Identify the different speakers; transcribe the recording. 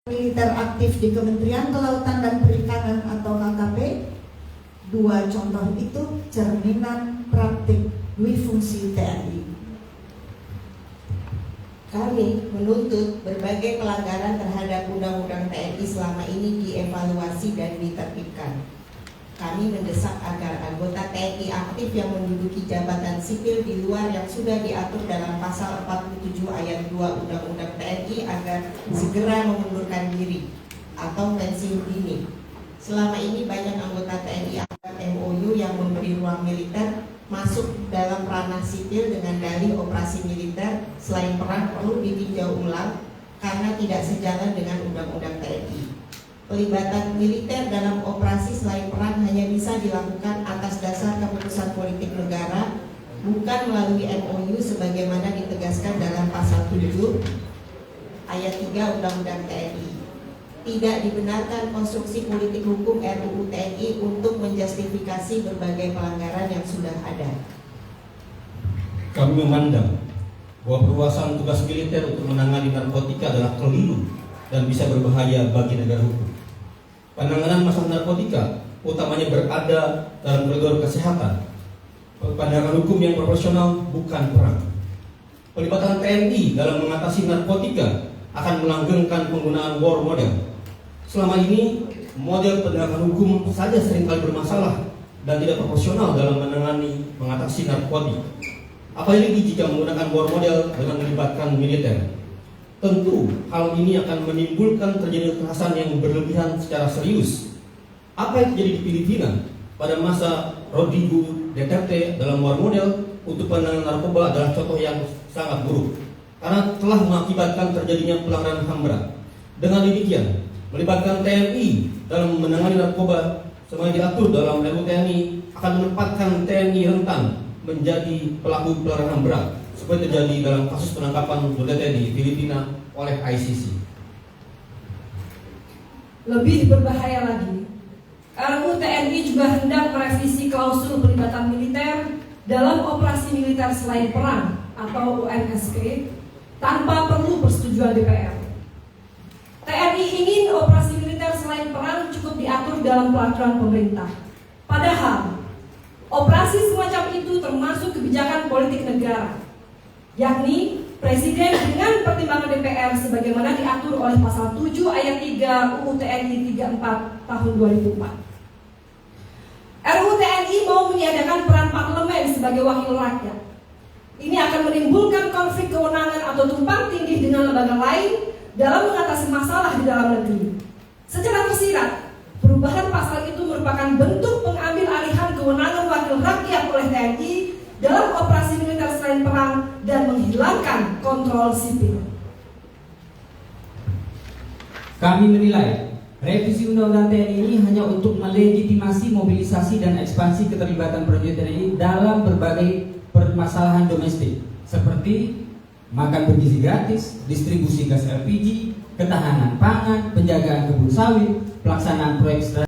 Speaker 1: militer aktif di Kementerian Kelautan dan Perikanan atau KKP. Dua contoh itu cerminan praktik duifungsi TNI.
Speaker 2: Kami menuntut berbagai pelanggaran terhadap Undang-Undang TNI selama ini dievaluasi dan ditertibkan. Kami mendesak agar anggota TNI aktif yang menduduki jabatan sipil di luar yang sudah diatur dalam pasal 47 ayat 2 Undang-Undang TNI agar segera mengundurkan diri atau pensiun dini. Selama ini banyak anggota TNI anggota MOU yang memberi ruang militer masuk dalam ranah sipil dengan dalih operasi militer selain perang perlu ditinjau ulang karena tidak sejalan dengan Undang-Undang TNI. Pelibatan militer dalam operasi selain perang hanya bisa dilakukan atas dasar keputusan politik negara, bukan melalui MOU sebagaimana ditegaskan dalam pasal 7 ayat 3 Undang-Undang TNI. Tidak dibenarkan konstruksi politik hukum RUU TNI untuk menjustifikasi berbagai pelanggaran yang sudah ada.
Speaker 3: Kami memandang bahwa perluasan tugas militer untuk menangani narkotika adalah keliru dan bisa berbahaya bagi negara hukum. Penanganan masalah narkotika utamanya berada dalam koridor kesehatan. Pandangan hukum yang proporsional bukan perang. Pelibatan TNI dalam mengatasi narkotika akan melanggengkan penggunaan war model. Selama ini model penegakan hukum saja seringkali bermasalah dan tidak proporsional dalam mengatasi narkotika. Apalagi jika menggunakan war model dengan melibatkan militer. Tentu hal ini akan menimbulkan terjadi kekerasan yang berlebihan secara serius. Apa yang terjadi di Filipina pada masa Rodrigo Duterte dalam war model untuk penanganan narkoba adalah contoh yang sangat buruk karena telah mengakibatkan terjadinya pelanggaran HAM berat. Dengan demikian, melibatkan TNI dalam menangani narkoba sebagai diatur dalam RUU TNI akan menempatkan TNI rentan menjadi pelaku pelanggaran HAM berat seperti terjadi dalam kasus penangkapan Duterte di Filipina oleh ICC.
Speaker 4: Lebih berbahaya lagi, RUU TNI juga hendak merevisi klausul pelibatan militer dalam operasi militer selain perang atau UNSP tanpa perlu persetujuan DPR. TNI ingin operasi militer selain perang cukup diatur dalam peraturan pemerintah. Padahal, operasi semacam itu termasuk kebijakan politik negara, yakni Presiden dengan pertimbangan DPR sebagaimana diatur oleh pasal 7 ayat 3 UU TNI 34 tahun 2004. RUU TNI mau meniadakan peran parlemen sebagai wakil rakyat. Ini akan menimbulkan konflik kewenangan atau tumpang tindih dengan lembaga lain dalam mengatasi masalah di dalam negeri. Secara tersirat, perubahan pasal itu merupakan bentuk pengambil alihan kewenangan wakil rakyat oleh TNI dalam operasi militer selain perang dan menghilangkan kontrol sipil.
Speaker 5: Kami menilai revisi Undang-Undang TNI ini hanya untuk melegitimasi mobilisasi dan ekspansi keterlibatan prajurit TNI dalam berbagai permasalahan domestik seperti makan bergizi gratis, distribusi gas LPG, ketahanan pangan, penjagaan kebun sawit, pelaksanaan proyek